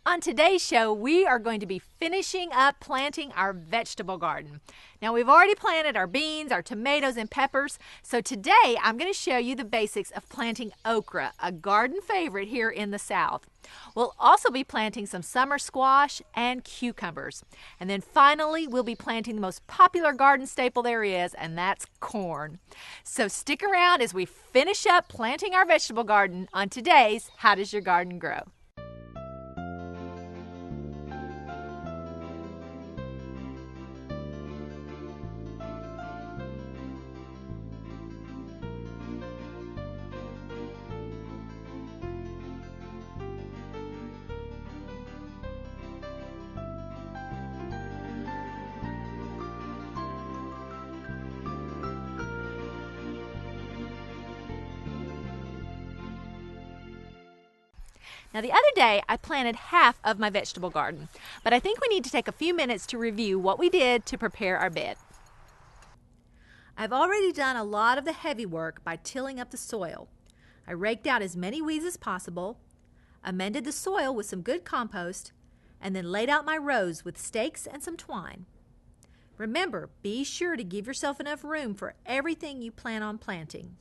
On today's show, we are going to be finishing up planting our vegetable garden. Now, we've already planted our beans, our tomatoes, and peppers, so today I'm going to show you the basics of planting okra, a garden favorite here in the South. We'll also be planting some summer squash and cucumbers. And then finally, we'll be planting the most popular garden staple there is, and that's corn. So stick around as we finish up planting our vegetable garden on today's How Does Your Garden Grow? Now, the other day, I planted half of my vegetable garden, but I think we need to take a few minutes to review what we did to prepare our bed. I've already done a lot of the heavy work by tilling up the soil. I raked out as many weeds as possible, amended the soil with some good compost, and then laid out my rows with stakes and some twine. Remember, be sure to give yourself enough room for everything you plan on planting.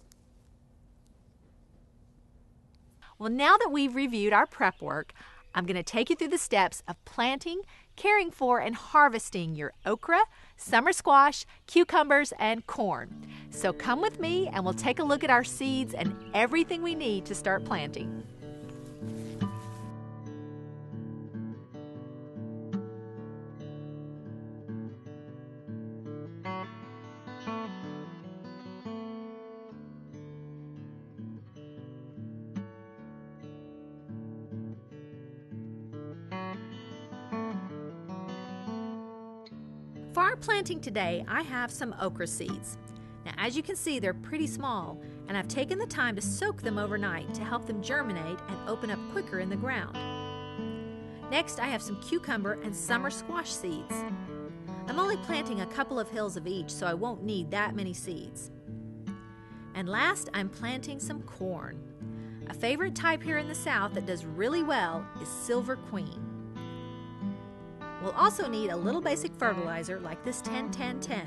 Well, now that we've reviewed our prep work, I'm going to take you through the steps of planting, caring for, and harvesting your okra, summer squash, cucumbers, and corn. So come with me and we'll take a look at our seeds and everything we need to start planting. For our planting today, I have some okra seeds. Now, as you can see, they're pretty small, and I've taken the time to soak them overnight to help them germinate and open up quicker in the ground. Next, I have some cucumber and summer squash seeds. I'm only planting a couple of hills of each, so I won't need that many seeds. And last, I'm planting some corn. A favorite type here in the South that does really well is Silver Queen. We'll also need a little basic fertilizer like this 10-10-10.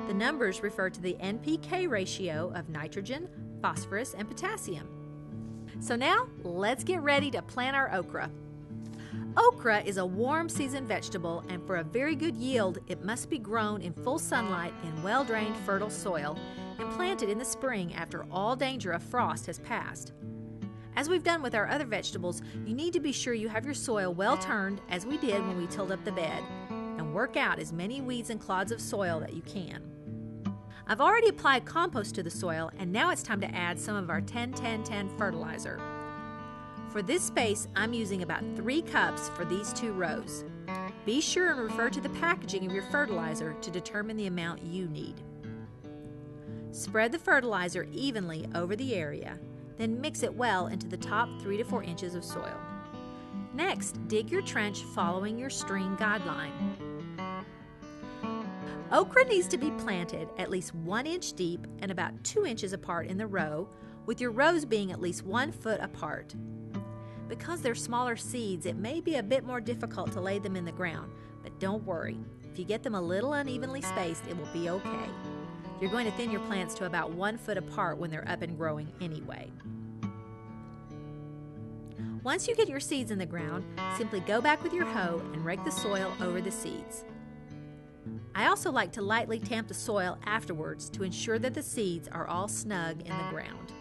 The numbers refer to the NPK ratio of nitrogen, phosphorus, and potassium. So now, let's get ready to plant our okra. Okra is a warm season vegetable, and for a very good yield, it must be grown in full sunlight in well-drained fertile soil and planted in the spring after all danger of frost has passed. As we've done with our other vegetables, you need to be sure you have your soil well turned, as we did when we tilled up the bed, and work out as many weeds and clods of soil that you can. I've already applied compost to the soil, and now it's time to add some of our 10-10-10 fertilizer. For this space, I'm using about 3 cups for these 2 rows. Be sure and refer to the packaging of your fertilizer to determine the amount you need. Spread the fertilizer evenly over the area. Then mix it well into the top 3 to 4 inches of soil. Next, dig your trench following your stream guideline. Okra needs to be planted at least 1 inch deep and about 2 inches apart in the row, with your rows being at least 1 foot apart. Because they're smaller seeds, it may be a bit more difficult to lay them in the ground, but don't worry. If you get them a little unevenly spaced, it will be okay. You're going to thin your plants to about 1 foot apart when they're up and growing anyway. Once you get your seeds in the ground, simply go back with your hoe and rake the soil over the seeds. I also like to lightly tamp the soil afterwards to ensure that the seeds are all snug in the ground.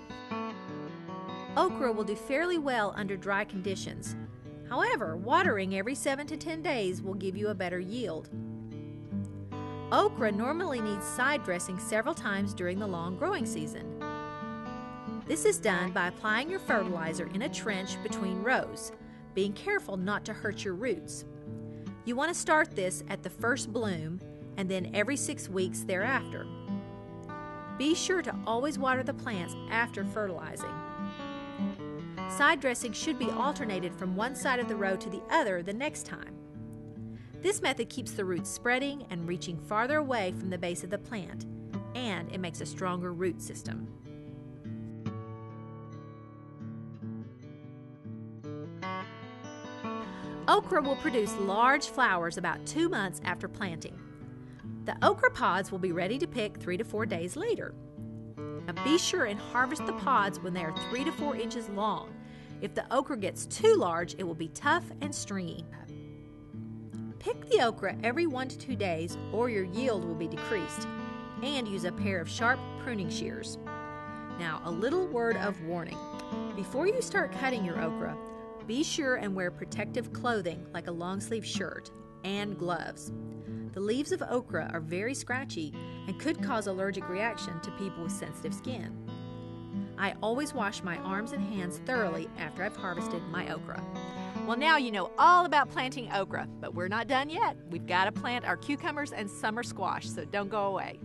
Okra will do fairly well under dry conditions. However, watering every 7 to 10 days will give you a better yield. Okra normally needs side dressing several times during the long growing season. This is done by applying your fertilizer in a trench between rows, being careful not to hurt your roots. You want to start this at the first bloom and then every 6 weeks thereafter. Be sure to always water the plants after fertilizing. Side dressing should be alternated from one side of the row to the other the next time. This method keeps the roots spreading and reaching farther away from the base of the plant, and it makes a stronger root system. Okra will produce large flowers about 2 months after planting. The okra pods will be ready to pick 3 to 4 days later. Now be sure and harvest the pods when they are 3 to 4 inches long. If the okra gets too large, it will be tough and stringy. Pick the okra every 1 to 2 days or your yield will be decreased, and use a pair of sharp pruning shears. Now, a little word of warning. Before you start cutting your okra, be sure and wear protective clothing like a long-sleeve shirt and gloves. The leaves of okra are very scratchy and could cause allergic reaction to people with sensitive skin. I always wash my arms and hands thoroughly after I've harvested my okra. Well, now you know all about planting okra, but we're not done yet. We've got to plant our cucumbers and summer squash, so don't go away.